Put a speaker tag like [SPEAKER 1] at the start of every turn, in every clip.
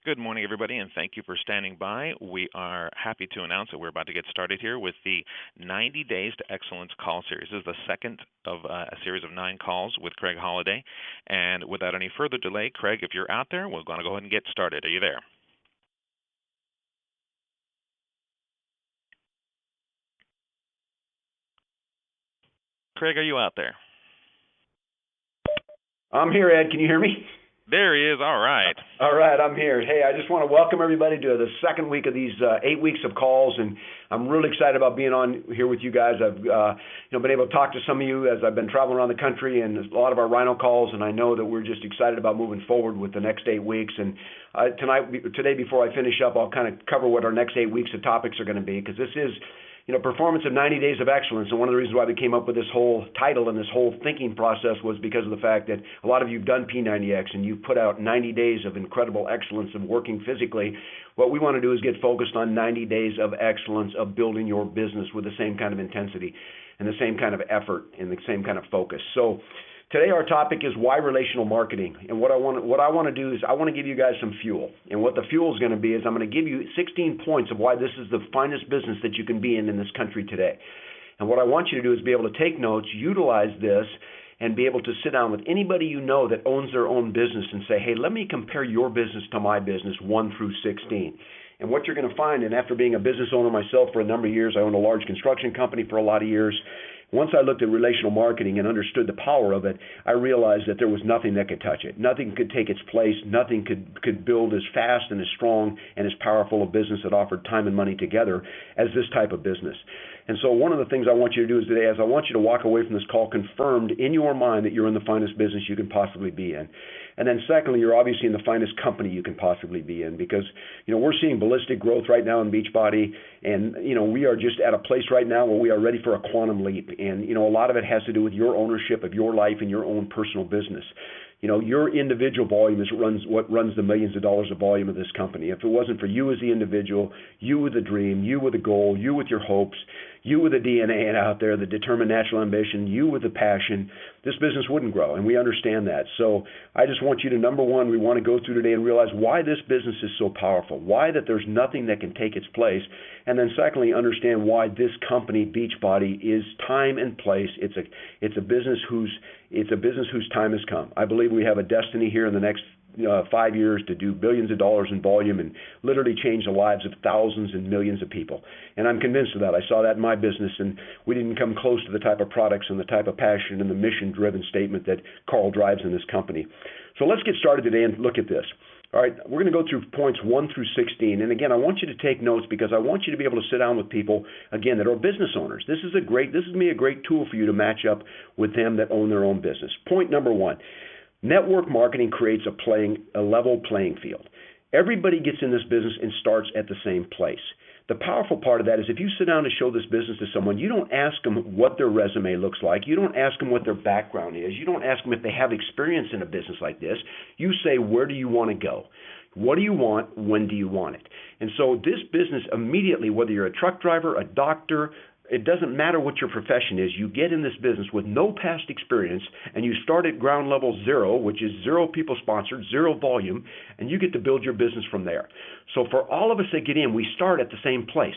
[SPEAKER 1] Good morning, everybody, and thank you for standing by. We are happy to announce that we're about to get started here with the 90 Days to Excellence call series. This is the second of a series of 9 calls with Craig Holliday. And without any further delay, Craig, if you're out there, we're going to go ahead and get started. Are you there? Craig, are you out there?
[SPEAKER 2] I'm here, Ed. Can you hear me?
[SPEAKER 1] There he is. All right.
[SPEAKER 2] All right, I'm here. Hey, I just want to welcome everybody to the second week of these 8 weeks of calls, and I'm really excited about being on here with you guys. I've been able to talk to some of you as I've been traveling around the country, and a lot of our Rhino calls, and I know that we're just excited about moving forward with the next 8 weeks. And today, before I finish up, I'll kind of cover what our next 8 weeks of topics are going to be, because this is performance of 90 Days of Excellence. And one of the reasons why we came up with this whole title and this whole thinking process was because of the fact that a lot of you have done P90X and you've put out 90 days of incredible excellence of working physically. What we want to do is get focused on 90 days of excellence of building your business with the same kind of intensity and the same kind of effort and the same kind of focus. So today our topic is why relational marketing, and what I want to do is I want to give you guys some fuel, and what the fuel is going to be is I'm going to give you 16 points of why this is the finest business that you can be in this country today. And what I want you to do is be able to take notes, utilize this, and be able to sit down with anybody you know that owns their own business and say, hey, let me compare your business to my business 1 through 16. And what you're going to find, and after being a business owner myself for a number of years, I owned a large construction company for a lot of years. Once I looked at relational marketing and understood the power of it, I realized that there was nothing that could touch it. Nothing could take its place. Nothing could build as fast and as strong and as powerful a business that offered time and money together as this type of business. And so one of the things I want you to do is today is I want you to walk away from this call confirmed in your mind that you're in the finest business you can possibly be in. And then secondly, you're obviously in the finest company you can possibly be in, because we're seeing ballistic growth right now in Beachbody, and we are just at a place right now where we are ready for a quantum leap. And a lot of it has to do with your ownership of your life and your own personal business. Your individual volume is what runs the millions of dollars of volume of this company. If it wasn't for you as the individual, you with the dream, you with the goal, you with your hopes, you with the DNA out there, the determined natural ambition, you with the passion, this business wouldn't grow, and we understand that. So I just want you to, number one, we want to go through today and realize why this business is so powerful, why that there's nothing that can take its place, and then secondly, understand why this company, Beachbody, is time and place. It's a business whose time has come. I believe we have a destiny here in the next 5 years to do billions of dollars in volume and literally change the lives of thousands and millions of people. And I'm convinced of that. I saw that in my business, and we didn't come close to the type of products and the type of passion and the mission-driven statement that Carl drives in this company. So let's get started today and look at this. All right, we're going to go through points 1 through 16. And again, I want you to take notes because I want you to be able to sit down with people, again, that are business owners. This is going to be a great tool for you to match up with them that own their own business. Point number 1. Network marketing creates a level playing field. Everybody gets in this business and starts at the same place. The powerful part of that is if you sit down to show this business to someone, you don't ask them what their resume looks like. You don't ask them what their background is. You don't ask them if they have experience in a business like this. You say, where do you want to go? What do you want? When do you want it? And so this business immediately, whether you're a truck driver, a doctor, it doesn't matter what your profession is, you get in this business with no past experience and you start at ground level 0, which is 0 people sponsored, 0 volume, and you get to build your business from there. So for all of us that get in, we start at the same place.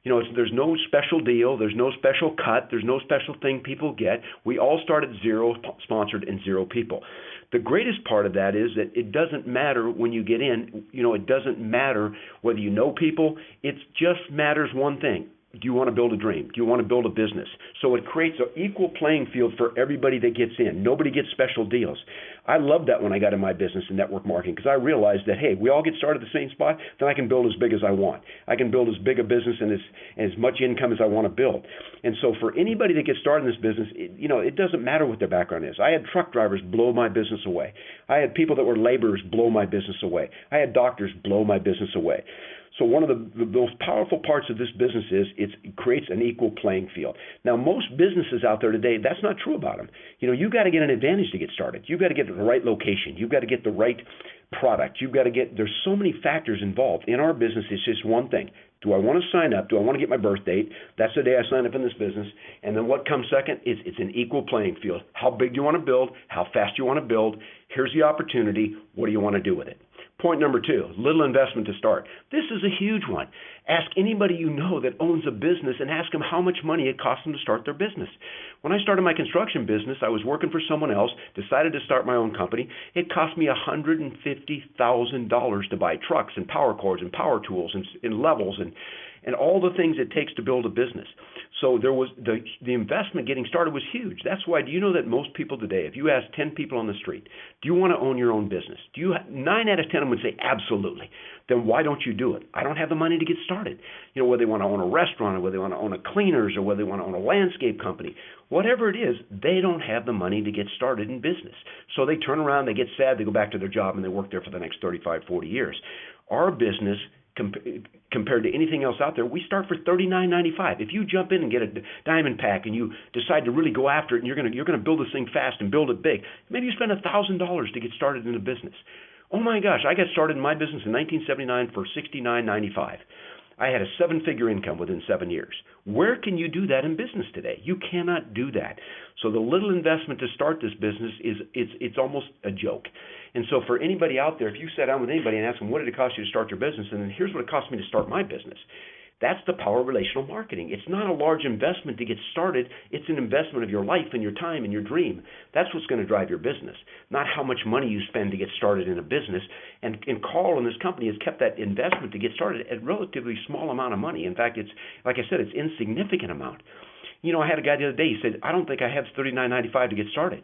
[SPEAKER 2] There's no special deal, there's no special cut, there's no special thing people get. We all start at 0 sponsored and 0 people. The greatest part of that is that it doesn't matter when you get in, it doesn't matter whether you know people, it just matters one thing. Do you want to build a dream? Do you want to build a business? So it creates an equal playing field for everybody that gets in. Nobody gets special deals. I loved that when I got in my business in network marketing because I realized that, hey, we all get started at the same spot, then I can build as big as I want. I can build as big a business and as much income as I want to build. And so for anybody that gets started in this business, it doesn't matter what their background is. I had truck drivers blow my business away. I had people that were laborers blow my business away. I had doctors blow my business away. So one of the most powerful parts of this business is it creates an equal playing field. Now, most businesses out there today, that's not true about them. You've got to get an advantage to get started. You've got to get the right location. You've got to get the right product. There's so many factors involved. In our business, it's just one thing. Do I want to sign up? Do I want to get my birth date? That's the day I sign up in this business. And then what comes second is it's an equal playing field. How big do you want to build? How fast do you want to build? Here's the opportunity. What do you want to do with it? Point number 2, little investment to start. This is a huge one. Ask anybody you know that owns a business and ask them how much money it costs them to start their business. When I started my construction business, I was working for someone else, decided to start my own company. It cost me $150,000 to buy trucks and power cords and power tools and levels and all the things it takes to build a business. So there was the investment getting started was huge. That's why, do you know that most people today, if you ask 10 people on the street, do you want to own your own business? 9 out of 10 of them would say absolutely. Then why don't you do it? I don't have the money to get started. You know, whether they want to own a restaurant or whether they want to own a cleaners or whether they want to own a landscape company, whatever it is, they don't have the money to get started in business. So they turn around, they get sad, they go back to their job and they work there for the next 35, 40 years. Our business, compared to anything else out there, we start for $39.95. If you jump in and get a diamond pack and you decide to really go after it and you're going to build this thing fast and build it big, maybe you spend $1,000 to get started in a business. Oh my gosh, I got started in my business in 1979 for $69.95. I had a 7-figure income within 7 years. Where can you do that in business today? You cannot do that. So the little investment to start this business it's almost a joke. And so for anybody out there, if you sat down with anybody and asked them, what did it cost you to start your business? And then here's what it cost me to start my business. That's the power of relational marketing. It's not a large investment to get started. It's an investment of your life and your time and your dream. That's what's going to drive your business, not how much money you spend to get started in a business. And Carl and this company has kept that investment to get started at a relatively small amount of money. In fact, it's, like I said, it's insignificant amount. You know, I had a guy the other day, he said, I don't think I have $39.95 to get started.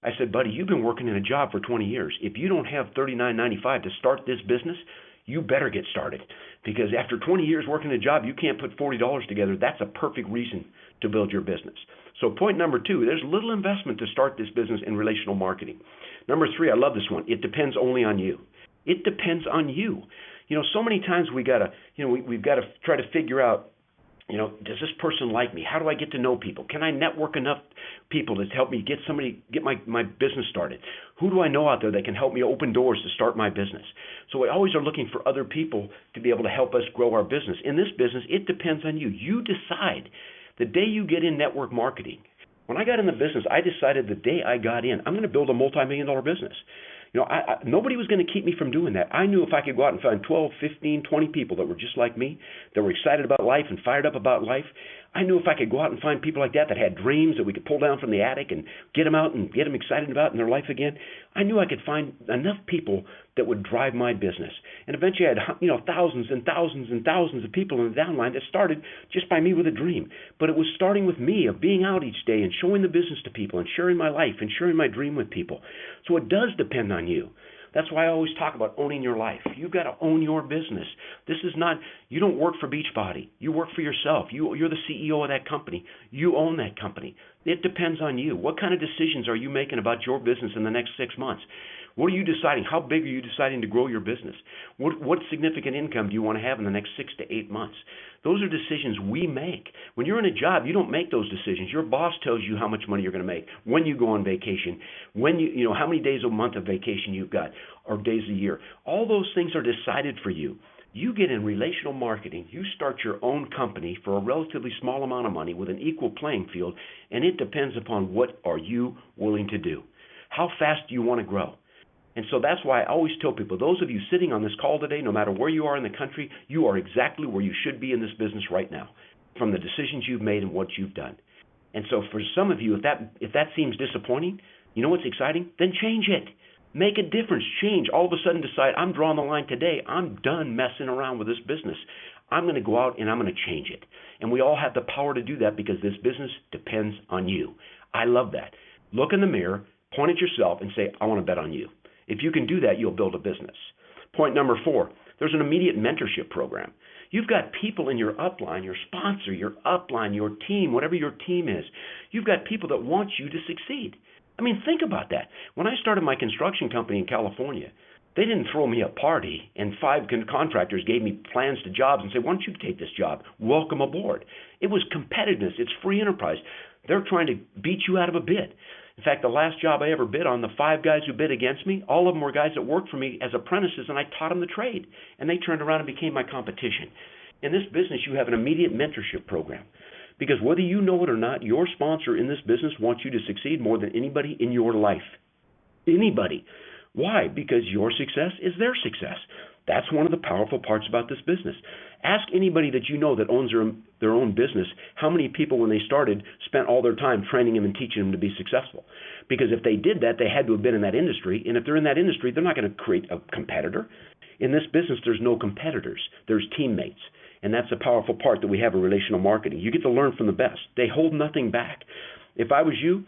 [SPEAKER 2] I said, buddy, you've been working in a job for 20 years. If you don't have $39.95 to start this business, you better get started, because after 20 years working a job, you can't put $40 together. That's a perfect reason to build your business. So point number 2, there's little investment to start this business in relational marketing. Number 3, I love this one. It depends only on you. It depends on you. You know, so many times we've got to try to figure out, you know, does this person like me? How do I get to know people? Can I network enough people to help me get my business started? Who do I know out there that can help me open doors to start my business? So we always are looking for other people to be able to help us grow our business. In this business, it depends on you. You decide the day you get in network marketing. When I got in the business, I decided the day I got in, I'm going to build a multi-million-dollar business. You know, nobody was going to keep me from doing that. I knew if I could go out and find 12, 15, 20 people that were just like me, that were excited about life and fired up about life, I knew if I could go out and find people like that had dreams that we could pull down from the attic and get them out and get them excited about in their life again, I knew I could find enough people that would drive my business. And eventually I had, you know, thousands and thousands and thousands of people in the downline that started just by me with a dream. But it was starting with me, of being out each day and showing the business to people and sharing my life and sharing my dream with people. So it does depend on you. That's why I always talk about owning your life. You've got to own your business. This is not, you don't work for Beachbody. You work for yourself. You're the CEO of that company. You own that company. It depends on you. What kind of decisions are you making about your business in the next 6 months? What are you deciding? How big are you deciding to grow your business? What significant income do you want to have in the next 6 to 8 months? Those are decisions we make. When you're in a job, you don't make those decisions. Your boss tells you how much money you're going to make, when you go on vacation, when you know how many days a month of vacation you've got, or days a year. All those things are decided for you. You get in relational marketing, you start your own company for a relatively small amount of money with an equal playing field, and it depends upon what are you willing to do. How fast do you want to grow? And so that's why I always tell people, those of you sitting on this call today, no matter where you are in the country, you are exactly where you should be in this business right now, from the decisions you've made and what you've done. And so for some of you, if that seems disappointing, you know what's exciting? Then change it. Make a difference. Change. All of a sudden decide, I'm drawing the line today. I'm done messing around with this business. I'm going to go out and I'm going to change it. And we all have the power to do that because this business depends on you. I love that. Look in the mirror, point at yourself, and say, I want to bet on you. If you can do that, you'll build a business. Point number 4, there's an immediate mentorship program. You've got people in your upline, your sponsor, your upline, your team, whatever your team is. You've got people that want you to succeed. I mean, think about that. When I started my construction company in California, they didn't throw me a party and 5 contractors gave me plans to jobs and say, why don't you take this job? Welcome aboard. It was competitiveness. It's free enterprise. They're trying to beat you out of a bid. In fact, the last job I ever bid on, the 5 guys who bid against me, all of them were guys that worked for me as apprentices, and I taught them the trade. And they turned around and became my competition. In this business, you have an immediate mentorship program. Because whether you know it or not, your sponsor in this business wants you to succeed more than anybody in your life. Anybody. Why? Because your success is their success. That's one of the powerful parts about this business. Ask anybody that you know that owns their own business how many people, when they started, spent all their time training them and teaching them to be successful. Because if they did that, they had to have been in that industry. And if they're in that industry, they're not going to create a competitor. In this business, there's no competitors. There's teammates. And that's a powerful part that we have in relational marketing. You get to learn from the best. They hold nothing back. If I was you,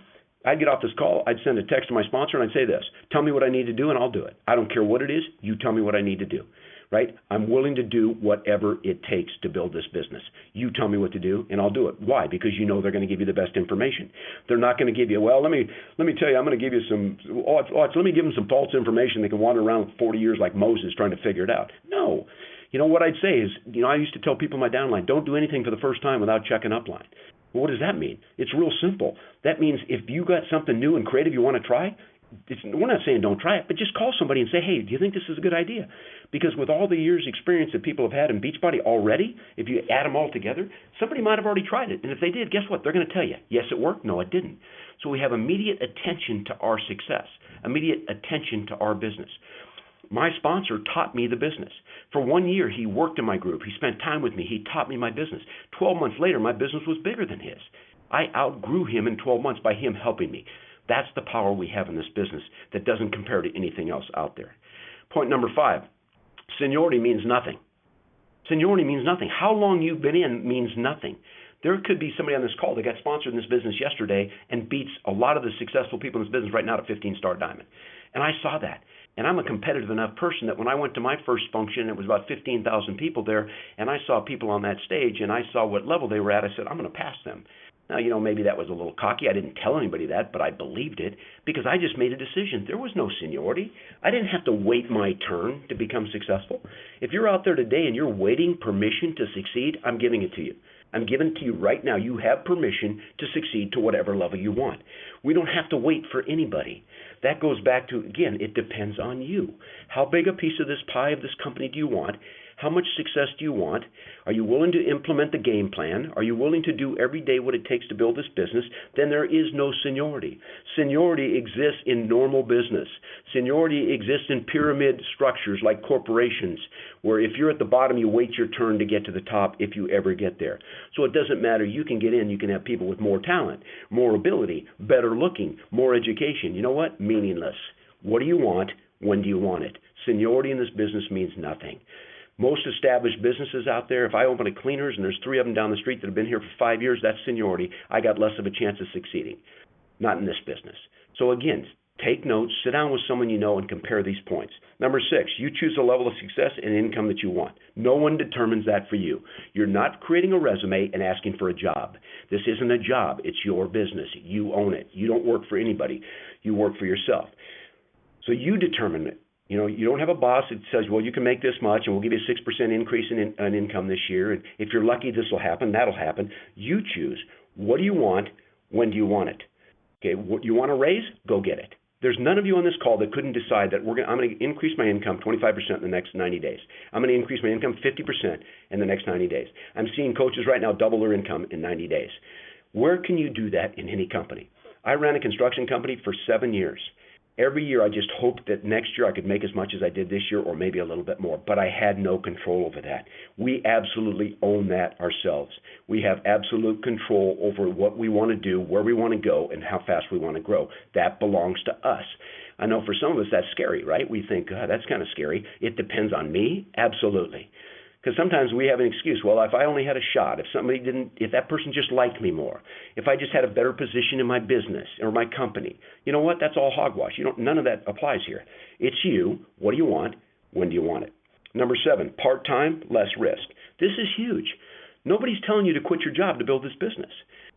[SPEAKER 2] I'd get off this call, I'd send a text to my sponsor, and I'd say this: tell me what I need to do, and I'll do it. I don't care what it is. You tell me what I need to do, right? I'm willing to do whatever it takes to build this business. You tell me what to do, and I'll do it. Why? Because you know they're going to give you the best information. They're not going to give you, well, let me tell you, I'm going to give you some, let me give them some false information. They can wander around 40 years like Moses trying to figure it out. No. You know, what I'd say is, I used to tell people in my downline, don't do anything for the first time without checking upline. Well, what does that mean? It's real simple. That means if you got something new and creative you want to try, we're not saying don't try it, but just call somebody and say, hey, do you think this is a good idea? Because with all the years' experience that people have had in Beachbody already, if you add them all together, somebody might have already tried it. And if they did, guess what? They're going to tell you, yes, it worked. No, it didn't. So we have immediate attention to our success, immediate attention to our business. My sponsor taught me the business. For 1 year, he worked in my group. He spent time with me. He taught me my business. 12 months later, my business was bigger than his. I outgrew him in 12 months by him helping me. That's the power we have in this business that doesn't compare to anything else out there. Point number 5, seniority means nothing. Seniority means nothing. How long you've been in means nothing. There could be somebody on this call that got sponsored in this business yesterday and beats a lot of the successful people in this business right now to 15-star diamond. And I saw that. And I'm a competitive enough person that when I went to my first function, it was about 15,000 people there, and I saw people on that stage, and I saw what level they were at. I said, I'm going to pass them. Now, maybe that was a little cocky. I didn't tell anybody that, but I believed it because I just made a decision. There was no seniority. I didn't have to wait my turn to become successful. If you're out there today and you're waiting permission to succeed, I'm giving it to you. I'm giving it to you right now. You have permission to succeed to whatever level you want. We don't have to wait for anybody. That goes back to, again, it depends on you. How big a piece of this pie of this company do you want? How much success do you want? Are you willing to implement the game plan? Are you willing to do every day what it takes to build this business? Then there is no seniority. Seniority exists in normal business. Seniority exists in pyramid structures like corporations, where if you're at the bottom, you wait your turn to get to the top if you ever get there. So it doesn't matter. You can get in. You can have people with more talent, more ability, better looking, more education. You know what? Meaningless. What do you want? When do you want it? Seniority in this business means nothing. Most established businesses out there, if I open a cleaners and there's 3 of them down the street that have been here for 5 years, that's seniority. I got less of a chance of succeeding. Not in this business. So again, take notes, sit down with someone you know and compare these points. Number 6, you choose the level of success and income that you want. No one determines that for you. You're not creating a resume and asking for a job. This isn't a job. It's your business. You own it. You don't work for anybody. You work for yourself. So you determine it. You don't have a boss that says, well, you can make this much and we'll give you a 6% increase in income this year. And if you're lucky, this will happen. That'll happen. You choose. What do you want? When do you want it? Okay, what you want to raise? Go get it. There's none of you on this call that couldn't decide that I'm going to increase my income 25% in the next 90 days. I'm going to increase my income 50% in the next 90 days. I'm seeing coaches right now double their income in 90 days. Where can you do that in any company? I ran a construction company for 7 years. Every year I just hoped that next year I could make as much as I did this year or maybe a little bit more, but I had no control over that. We absolutely own that ourselves. We have absolute control over what we want to do, where we want to go, and how fast we want to grow. That belongs to us. I know for some of us that's scary, right? We think, God, that's kind of scary. It depends on me? Absolutely. Because sometimes we have an excuse. Well, if I only had a shot, if that person just liked me more, if I just had a better position in my business or my company, you know what? That's all hogwash. None of that applies here. It's you. What do you want? When do you want it? Number 7, part-time, less risk. This is huge. Nobody's telling you to quit your job to build this business.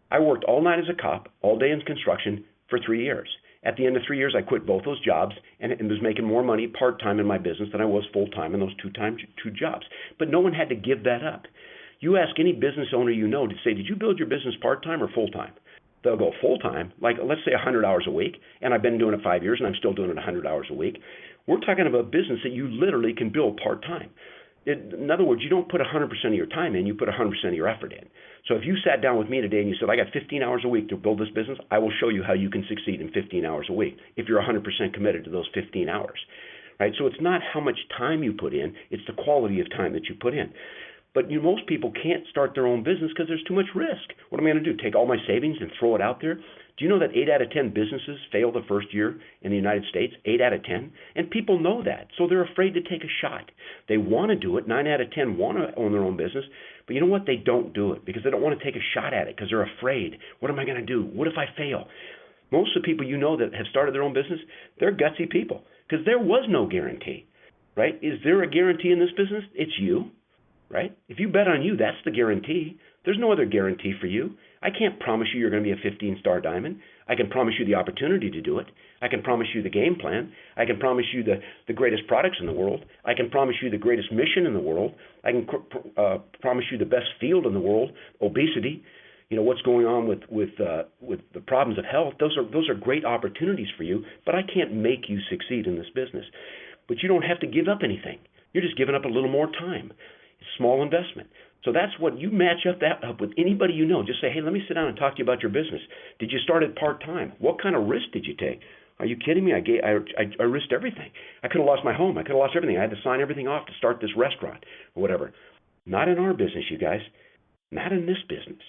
[SPEAKER 2] I worked all night as a cop, all day in construction for 3 years. At the end of 3 years, I quit both those jobs and was making more money part-time in my business than I was full-time in those two jobs. But no one had to give that up. You ask any business owner you know to say, did you build your business part-time or full-time? They'll go full-time, like let's say 100 hours a week, and I've been doing it 5 years and I'm still doing it 100 hours a week. We're talking about a business that you literally can build part-time. In other words, you don't put 100% of your time in, you put 100% of your effort in. So if you sat down with me today and you said, I got 15 hours a week to build this business, I will show you how you can succeed in 15 hours a week if you're 100% committed to those 15 hours. Right? So it's not how much time you put in, it's the quality of time that you put in. But most people can't start their own business because there's too much risk. What am I going to do? Take all my savings and throw it out there? Do you know that 8 out of 10 businesses fail the first year in the United States? 8 out of 10? And people know that, so they're afraid to take a shot. They want to do it. 9 out of 10 want to own their own business. But you know what? They don't do it because they don't want to take a shot at it because they're afraid. What am I going to do? What if I fail? Most of the people you know that have started their own business, they're gutsy people because there was no guarantee, right? Is there a guarantee in this business? It's you. Right? If you bet on you, that's the guarantee. There's no other guarantee for you. I can't promise you you're going to be a 15-star diamond. I can promise you the opportunity to do it. I can promise you the game plan. I can promise you the greatest products in the world. I can promise you the greatest mission in the world. I can promise you the best field in the world, obesity. What's going on with the problems of health. Those are great opportunities for you, but I can't make you succeed in this business. But you don't have to give up anything. You're just giving up a little more time. Small investment. So that's what you match up with anybody you know. Just say, hey, let me sit down and talk to you about your business. Did you start it part-time? What kind of risk did you take? Are you kidding me? I risked everything. I could have lost my home. I could have lost everything. I had to sign everything off to start this restaurant or whatever. Not in our business, you guys. Not in this business.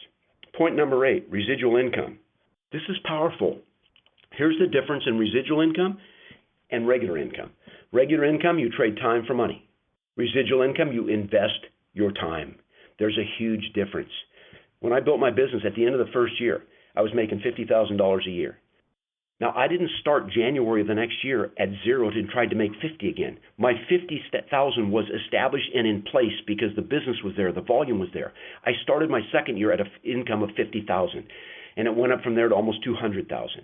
[SPEAKER 2] Point number 8, residual income. This is powerful. Here's the difference in residual income and regular income. Regular income, you trade time for money. Residual income, you invest your time. There's a huge difference. When I built my business at the end of the first year, I was making $50,000 a year. Now, I didn't start January of the next year at zero and tried to make 50 again. My 50,000 was established and in place because the business was there, the volume was there. I started my second year at an income of 50,000, and it went up from there to almost 200,000.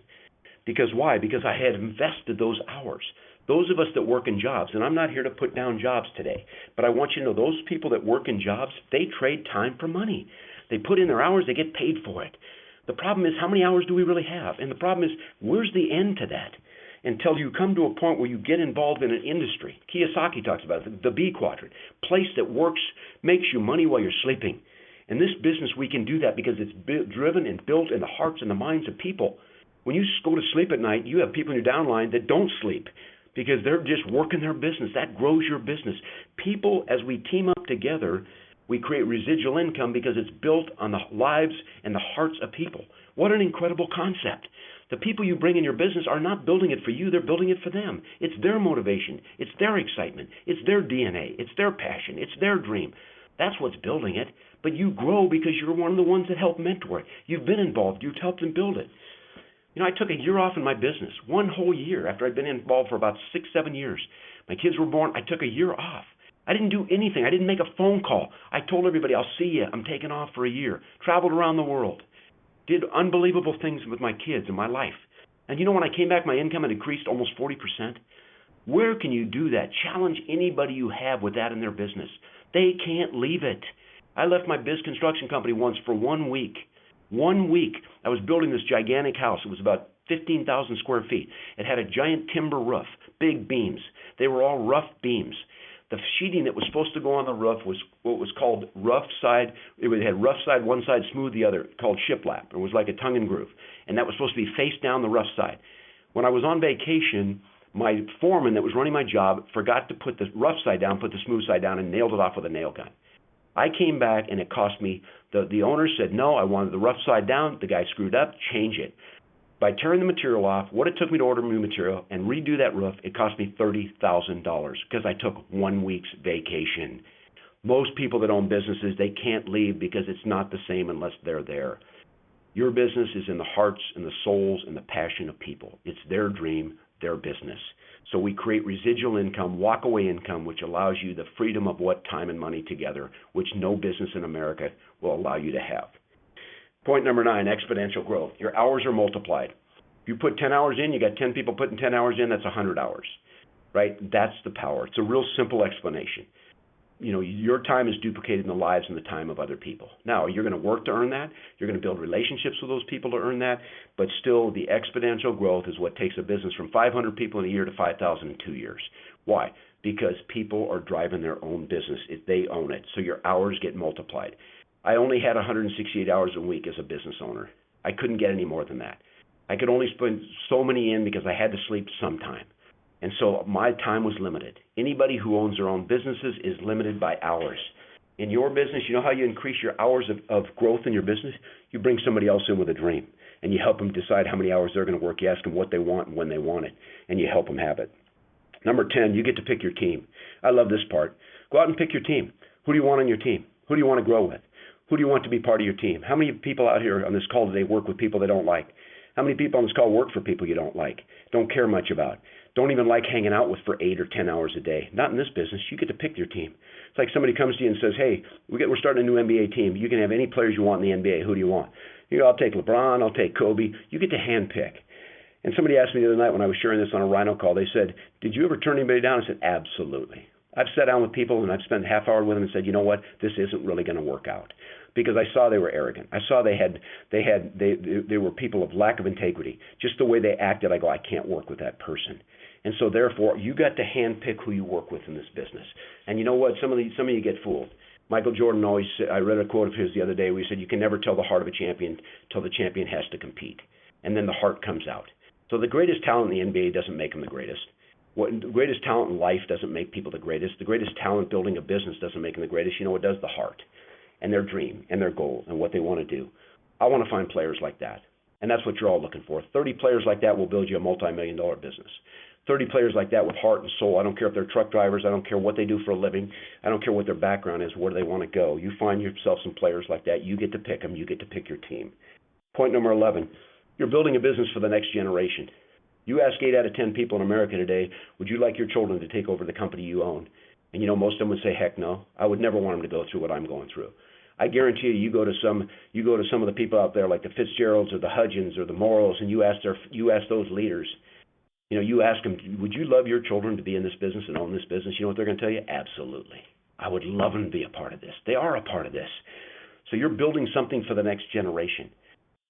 [SPEAKER 2] Because why? Because I had invested those hours. Those of us that work in jobs, and I'm not here to put down jobs today, but I want you to know those people that work in jobs, they trade time for money. They put in their hours, they get paid for it. The problem is, how many hours do we really have? And the problem is, where's the end to that? Until you come to a point where you get involved in an industry. Kiyosaki talks about it, the B quadrant, place that works, makes you money while you're sleeping. In this business, we can do that because it's driven and built in the hearts and the minds of people. When you go to sleep at night, you have people in your downline that don't sleep, because they're just working their business. That grows your business. People, as we team up together, we create residual income because it's built on the lives and the hearts of people. What an incredible concept. The people you bring in your business are not building it for you, they're building it for them. It's their motivation, it's their excitement, it's their DNA, it's their passion, it's their dream. That's what's building it. But you grow because you're one of the ones that helped mentor it. You've been involved, you've helped them build it. I took a year off in my business, one whole year after I'd been involved for about 6-7 years. My kids were born. I took a year off. I didn't do anything. I didn't make a phone call. I told everybody, I'll see you. I'm taking off for a year. Traveled around the world. Did unbelievable things with my kids and my life. And when I came back, my income had increased almost 40%. Where can you do that? Challenge anybody you have with that in their business. They can't leave it. I left my biz construction company once for 1 week. 1 week, I was building this gigantic house. It was about 15,000 square feet. It had a giant timber roof, big beams. They were all rough beams. The sheeting that was supposed to go on the roof was what was called rough side. It had rough side one side, smooth the other, called shiplap. It was like a tongue and groove. And that was supposed to be face down the rough side. When I was on vacation, my foreman that was running my job forgot to put the rough side down, put the smooth side down, and nailed it off with a nail gun. I came back and it cost me, the owner said, no, I wanted the rough side down. The guy screwed up, change it. By tearing the material off, what it took me to order new material and redo that roof, it cost me $30,000 because I took 1 week's vacation. Most people that own businesses, they can't leave because it's not the same unless they're there. Your business is in the hearts and the souls and the passion of people. It's their dream, their business. So we create residual income, walk-away income, which allows you the freedom of what time and money together, which no business in America will allow you to have. Point number 9, exponential growth. Your hours are multiplied. If you put 10 hours in, you got 10 people putting 10 hours in, that's 100 hours, right? That's the power. It's a real simple explanation. your time is duplicated in the lives and the time of other people. Now, you're going to work to earn that. You're going to build relationships with those people to earn that. But still, the exponential growth is what takes a business from 500 people in a year to 5,000 in 2 years. Why? Because people are driving their own business. They own it. So your hours get multiplied. I only had 168 hours a week as a business owner. I couldn't get any more than that. I could only spend so many in because I had to sleep sometime. And so my time was limited. Anybody who owns their own businesses is limited by hours. In your business, you know how you increase your hours of growth in your business? You bring somebody else in with a dream, and you help them decide how many hours they're going to work. You ask them what they want and when they want it, and you help them have it. Number 10, you get to pick your team. I love this part. Go out and pick your team. Who do you want on your team? Who do you want to grow with? Who do you want to be part of your team? How many people out here on this call today work with people they don't like? How many people on this call work for people you don't like, don't care much about, don't even like hanging out with for 8 or 10 hours a day? Not in this business. You get to pick your team. It's like somebody comes to you and says, hey, we're starting a new NBA team. You can have any players you want in the NBA. Who do you want? I'll take LeBron. I'll take Kobe. You get to handpick. And somebody asked me the other night when I was sharing this on a Rhino call, they said, did you ever turn anybody down? I said, absolutely. I've sat down with people and I've spent a half hour with them and said, you know what, this isn't really going to work out. Because I saw they were arrogant. I saw they were people of lack of integrity. Just the way they acted, I go, I can't work with that person. And so therefore, you got to handpick who you work with in this business. And you know what? Some of you get fooled. Michael Jordan always said, I read a quote of his the other day where he said, you can never tell the heart of a champion till the champion has to compete. And then the heart comes out. So the greatest talent in the NBA doesn't make them the greatest. The greatest talent in life doesn't make people the greatest. The greatest talent building a business doesn't make them the greatest. You know what does? The heart and their dream and their goal and what they want to do. I want to find players like that. And that's what you're all looking for. 30 players like that will build you a multi-million-dollar business. 30 players like that with heart and soul. I don't care if they're truck drivers. I don't care what they do for a living. I don't care what their background is, where they want to go. You find yourself some players like that. You get to pick them. You get to pick your team. Point number 11, you're building a business for the next generation. You ask 8 out of 10 people in America today, would you like your children to take over the company you own? And most of them would say, heck no. I would never want them to go through what I'm going through. I guarantee you go to some of the people out there like the Fitzgeralds or the Hudgens or the Morrows, and you ask those leaders, you ask them, would you love your children to be in this business and own this business? You know what they're going to tell you? Absolutely. I would love them to be a part of this. They are a part of this. So you're building something for the next generation.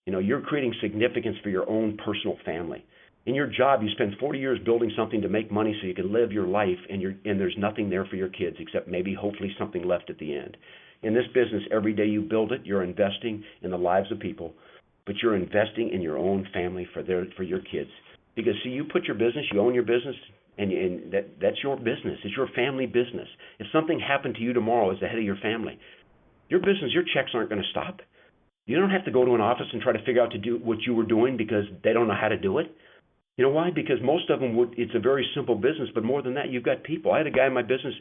[SPEAKER 2] You're creating significance for your own personal family. In your job, you spend 40 years building something to make money so you can live your life, and there's nothing there for your kids except maybe hopefully something left at the end. In this business, every day you build it, you're investing in the lives of people, but you're investing in your own family for your kids. Because see, you put your business, you own your business, and that's your business. It's your family business. If something happened to you tomorrow as the head of your family, your business, your checks aren't going to stop. You don't have to go to an office and try to figure out to do what you were doing because they don't know how to do it. You know why? Because most of them it's a very simple business, but more than that, you've got people. I had a guy in my business,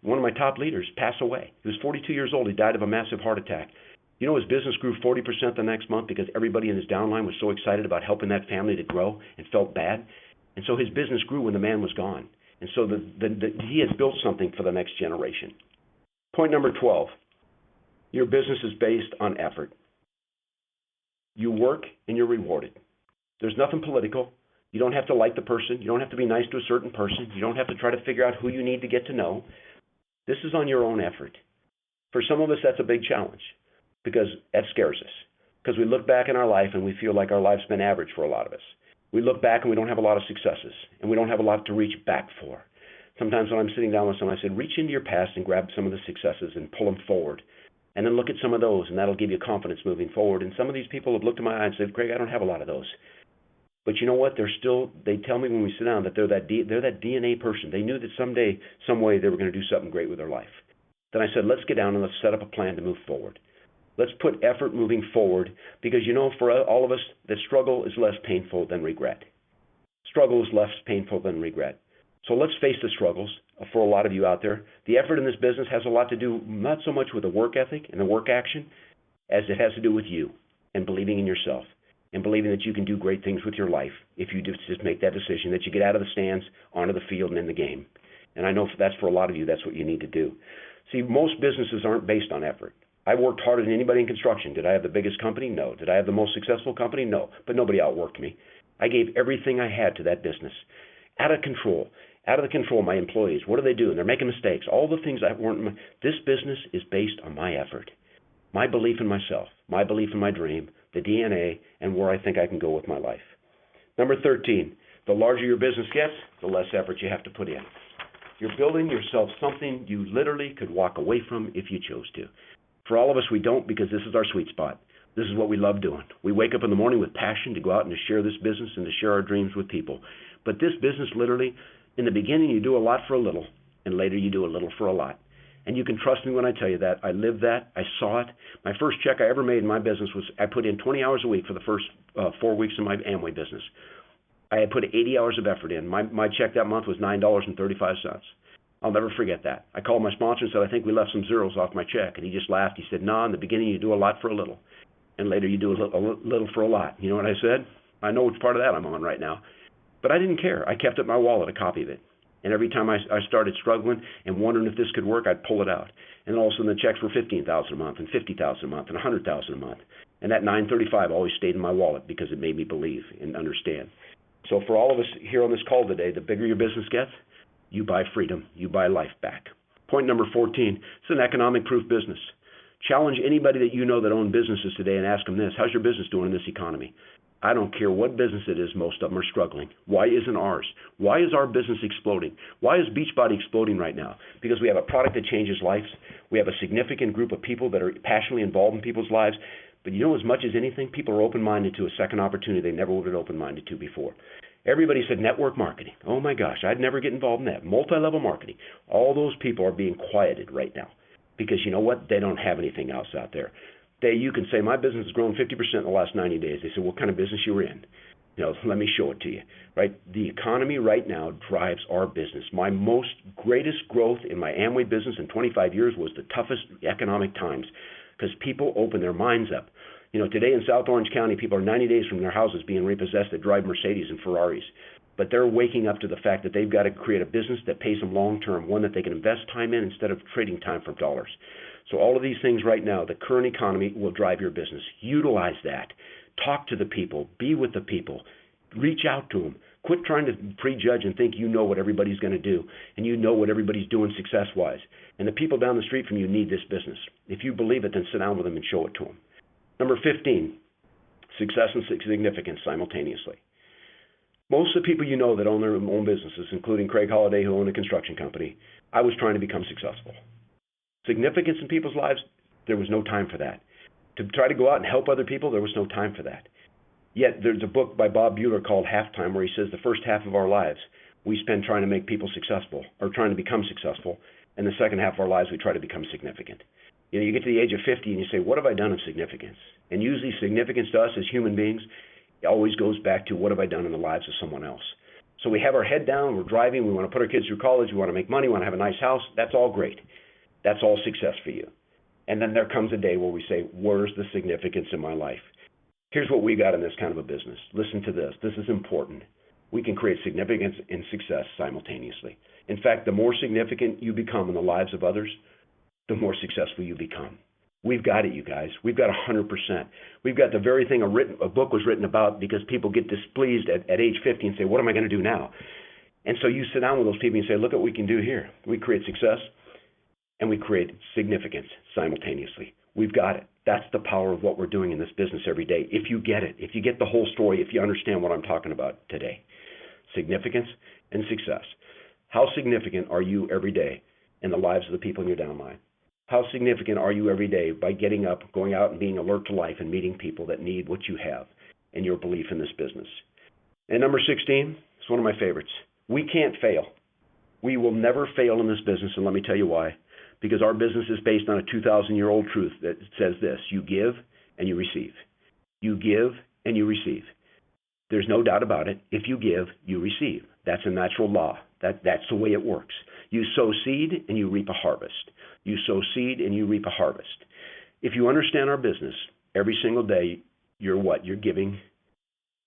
[SPEAKER 2] one of my top leaders, pass away. He was 42 years old. He died of a massive heart attack. His business grew 40% the next month because everybody in his downline was so excited about helping that family to grow and felt bad. And so his business grew when the man was gone. And so he has built something for the next generation. Point number 12, your business is based on effort. You work and you're rewarded. There's nothing political. You don't have to like the person. You don't have to be nice to a certain person. You don't have to try to figure out who you need to get to know. This is on your own effort. For some of us, that's a big challenge because that scares us. Because we look back in our life and we feel like our life's been average for a lot of us. We look back and we don't have a lot of successes and we don't have a lot to reach back for. Sometimes when I'm sitting down with someone, I said, reach into your past and grab some of the successes and pull them forward. And then look at some of those, and that'll give you confidence moving forward. And some of these people have looked in my eye and said, Craig, I don't have a lot of those. But you know what? They tell me when we sit down that they're that DNA person. They knew that someday, some way, they were going to do something great with their life. Then I said, let's get down and let's set up a plan to move forward. Let's put effort moving forward because, for all of us, the struggle is less painful than regret. Struggle is less painful than regret. So let's face the struggles for a lot of you out there. The effort in this business has a lot to do not so much with the work ethic and the work action as it has to do with you and believing in yourself and believing that you can do great things with your life if you just make that decision, that you get out of the stands, onto the field, and in the game. And I know that's for a lot of you, that's what you need to do. See, most businesses aren't based on effort. I worked harder than anybody in construction. Did I have the biggest company? No. Did I have the most successful company? No. But nobody outworked me. I gave everything I had to that business, out of control. out of the control of my employees. What are they doing? They're making mistakes. All the things that weren't. This business is based on my effort, my belief in myself, my belief in my dream, the DNA, and where I think I can go with my life. Number 13, the larger your business gets, the less effort you have to put in. You're building yourself something you literally could walk away from if you chose to. For all of us, we don't, because this is our sweet spot. This is what we love doing. We wake up in the morning with passion to go out and to share this business and to share our dreams with people. But this business, literally, in the beginning, you do a lot for a little, and later you do a little for a lot. And you can trust me when I tell you that. I lived that. I saw it. My first check I ever made in my business was I put in 20 hours a week for the first 4 weeks in my Amway business. I had put 80 hours of effort in. My check that month was $9.35. I'll never forget that. I called my sponsor and said, I think we left some zeros off my check. And he just laughed. He said, no, in the beginning you do a lot for a little, and later you do a little for a lot. You know what I said? I know which part of that I'm on right now. But I didn't care. I kept it in my wallet, a copy of it. And every time I started struggling and wondering if this could work, I'd pull it out. And all of a sudden the checks were $15,000 a month and $50,000 a month and $100,000 a month. And that $935 always stayed in my wallet because it made me believe and understand. So for all of us here on this call today, the bigger your business gets, you buy freedom, you buy life back. Point number 14, it's an economic proof business. Challenge anybody that you know that own businesses today and ask them this: how's your business doing in this economy? I don't care what business it is, most of them are struggling. Why isn't ours? Why is our business exploding? Why is Beachbody exploding right now? Because we have a product that changes lives. We have a significant group of people that are passionately involved in people's lives. But you know, as much as anything, people are open-minded to a second opportunity they never would have been open-minded to before. Everybody said network marketing. Oh my gosh, I'd never get involved in that. Multi-level marketing. All those people are being quieted right now because you know what? They don't have anything else out there. You can say, my business has grown 50% in the last 90 days. They say, what kind of business you were in? You know, let me show it to you, right? The economy right now drives our business. My greatest growth in my Amway business in 25 years was the toughest economic times because people open their minds up. You know, today in South Orange County, people are 90 days from their houses being repossessed that drive Mercedes and Ferraris. But they're waking up to the fact that they've got to create a business that pays them long term, one that they can invest time in instead of trading time for dollars. So all of these things right now, the current economy will drive your business. Utilize that. Talk to the people. Be with the people. Reach out to them. Quit trying to prejudge and think you know what everybody's going to do and you know what everybody's doing success-wise. And the people down the street from you need this business. If you believe it, then sit down with them and show it to them. Number 15, success and significance simultaneously. Most of the people you know that own their own businesses, including Craig Holliday, who owned a construction company, I was trying to become successful. Significance in people's lives, there was no time for that. To try to go out and help other people, there was no time for that. Yet there's a book by Bob Bueller called Halftime where he says the first half of our lives we spend trying to make people successful or trying to become successful, and the second half of our lives we try to become significant. You know, you get to the age of 50 and you say, what have I done of significance? And usually significance to us as human beings it always goes back to what have I done in the lives of someone else. So we have our head down, we're driving, we want to put our kids through college, we want to make money, we want to have a nice house. That's all great. That's all success for you. And then there comes a day where we say, where's the significance in my life? Here's what we got in this kind of a business. Listen to this. This is important. We can create significance and success simultaneously. In fact, the more significant you become in the lives of others, the more successful you become. We've got it, you guys. We've got 100%. We've got the very thing a book was written about because people get displeased at age 50 and say, what am I going to do now? And so you sit down with those people and say, look what we can do here. We create success and we create significance simultaneously. We've got it. That's the power of what we're doing in this business every day. If you get it, if you get the whole story, if you understand what I'm talking about today. Significance and success. How significant are you every day in the lives of the people in your downline? How significant are you every day by getting up, going out and being alert to life and meeting people that need what you have and your belief in this business? And number 16, it's one of my favorites. We can't fail. We will never fail in this business, and let me tell you why. Because our business is based on a 2,000-year-old truth that says this: you give and you receive. You give and you receive. There's no doubt about it. If you give, you receive. That's a natural law. That's the way it works. You sow seed and you reap a harvest. You sow seed and you reap a harvest. If you understand our business, every single day, you're what? You're giving,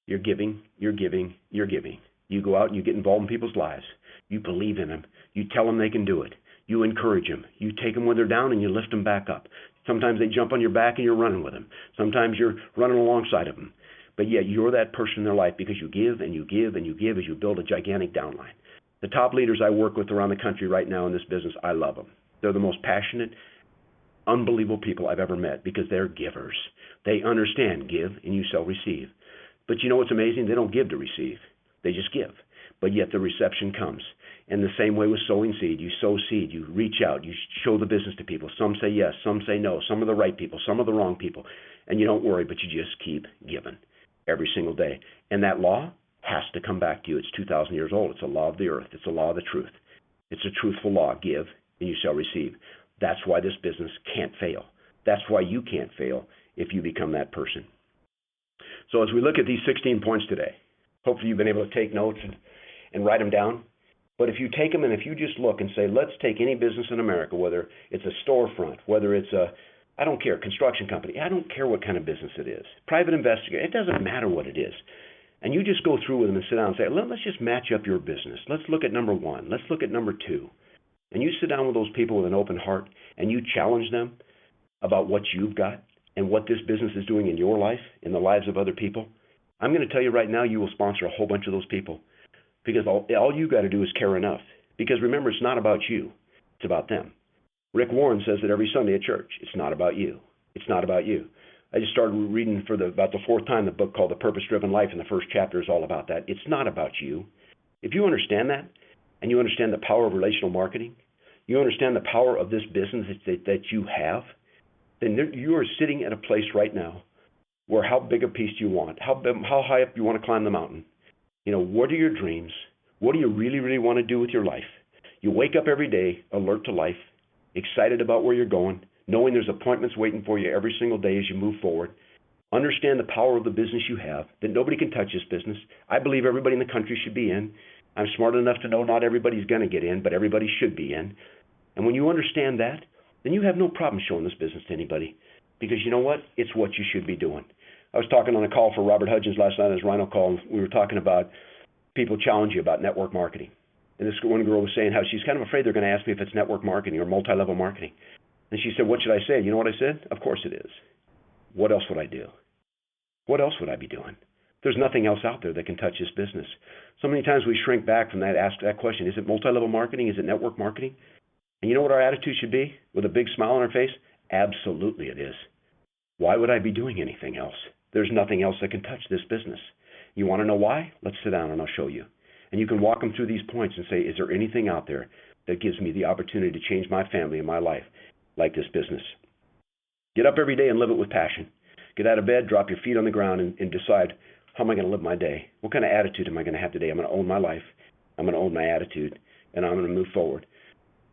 [SPEAKER 2] you're giving, you're giving, you're giving. You go out and you get involved in people's lives. You believe in them. You tell them they can do it. You encourage them. You take them when they're down and you lift them back up. Sometimes they jump on your back and you're running with them. Sometimes you're running alongside of them. But yet you're that person in their life because you give and you give and you give as you build a gigantic downline. The top leaders I work with around the country right now in this business, I love them. They're the most passionate, unbelievable people I've ever met because they're givers. They understand give and you shall receive. But you know what's amazing? They don't give to receive. They just give. But yet the reception comes. And the same way with sowing seed. You sow seed. You reach out. You show the business to people. Some say yes. Some say no. Some are the right people. Some are the wrong people. And you don't worry, but you just keep giving every single day. And that law has to come back to you. It's 2,000 years old. It's a law of the earth. It's a law of the truth. It's a truthful law. Give and you shall receive. That's why this business can't fail. That's why you can't fail if you become that person. So as we look at these 16 points today, hopefully you've been able to take notes and write them down. But if you take them and if you just look and say, let's take any business in America, whether it's a storefront, whether it's I don't care, construction company, I don't care what kind of business it is, private investigator, it doesn't matter what it is. And you just go through with them and sit down and say, let's just match up your business. Let's look at number one. Let's look at number two. And you sit down with those people with an open heart and you challenge them about what you've got and what this business is doing in your life, in the lives of other people. I'm going to tell you right now, you will sponsor a whole bunch of those people because all you got to do is care enough. Because remember, it's not about you. It's about them. Rick Warren says that every Sunday at church. It's not about you. It's not about you. I just started reading for about the fourth time the book called The Purpose-Driven Life, and the first chapter is all about that. It's not about you. If you understand that, and you understand the power of relational marketing, you understand the power of this business that you have, then you are sitting at a place right now where how big a piece do you want? How high up do you want to climb the mountain? You know, what are your dreams? What do you really, really want to do with your life? You wake up every day alert to life, excited about where you're going, knowing there's appointments waiting for you every single day as you move forward. Understand the power of the business you have, that nobody can touch this business. I believe everybody in the country should be in. I'm smart enough to know not everybody's going to get in, but everybody should be in. And when you understand that, then you have no problem showing this business to anybody. Because you know what? It's what you should be doing. I was talking on a call for Robert Hudgens last night on his Rhino call, and we were talking about people challenge you about network marketing. And this one girl was saying how she's kind of afraid they're going to ask me if it's network marketing or multi-level marketing. And she said, what should I say? You know what I said? Of course it is. What else would I do? What else would I be doing? There's nothing else out there that can touch this business. So many times we shrink back from that, ask that question, is it multi-level marketing? Is it network marketing? And you know what our attitude should be with a big smile on our face? Absolutely it is. Why would I be doing anything else? There's nothing else that can touch this business. You want to know why? Let's sit down and I'll show you. And you can walk them through these points and say, is there anything out there that gives me the opportunity to change my family and my life like this business? Get up every day and live it with passion. Get out of bed, drop your feet on the ground, and decide, how am I going to live my day? What kind of attitude am I going to have today? I'm going to own my life. I'm going to own my attitude. And I'm going to move forward.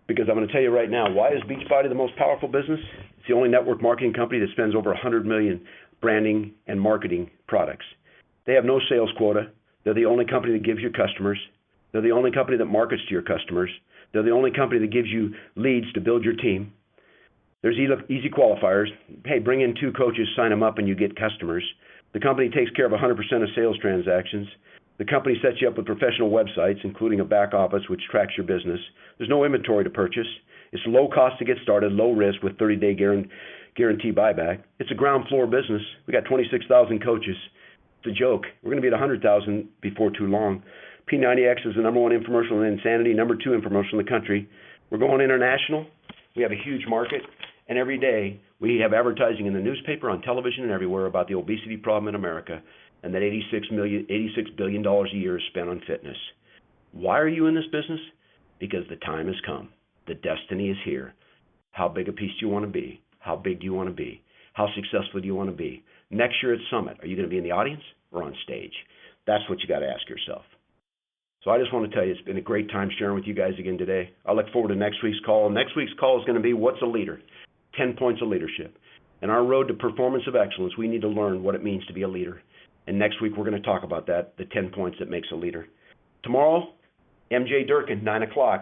[SPEAKER 2] Because I'm going to tell you right now, why is Beachbody the most powerful business? It's the only network marketing company that spends over $100 million branding and marketing products. They have no sales quota. They're the only company that gives you customers. They're the only company that markets to your customers. They're the only company that gives you leads to build your team. There's easy qualifiers. Hey, bring in 2 coaches, sign them up, and you get customers. The company takes care of 100% of sales transactions. The company sets you up with professional websites, including a back office which tracks your business. There's no inventory to purchase. It's low cost to get started, low risk with 30-day guarantee buyback. It's a ground floor business. We got 26,000 coaches. It's a joke. We're going to be at 100,000 before too long. P90X is the number 1 infomercial in insanity, number 2 infomercial in the country. We're going international. We have a huge market. And every day we have advertising in the newspaper, on television, and everywhere about the obesity problem in America, and that $86 billion a year is spent on fitness. Why are you in this business? Because the time has come. The destiny is here. How big a piece do you want to be? How big do you want to be? How successful do you want to be? Next year at Summit, are you going to be in the audience or on stage? That's what you got to ask yourself. So I just want to tell you, it's been a great time sharing with you guys again today. I look forward to next week's call. Next week's call is going to be, what's a leader? 10 points of leadership. And our road to performance of excellence, we need to learn what it means to be a leader. And next week, we're going to talk about that, the 10 points that makes a leader. Tomorrow, MJ Durkin, 9 o'clock.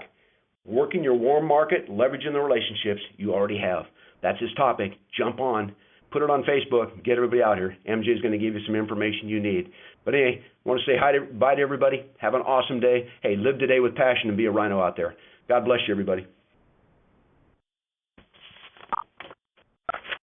[SPEAKER 2] Working your warm market, leveraging the relationships you already have. That's his topic. Jump on. Put it on Facebook. Get everybody out here. MJ is going to give you some information you need. But anyway, I want to say bye to everybody. Have an awesome day. Hey, live today with passion and be a rhino out there. God bless you, everybody.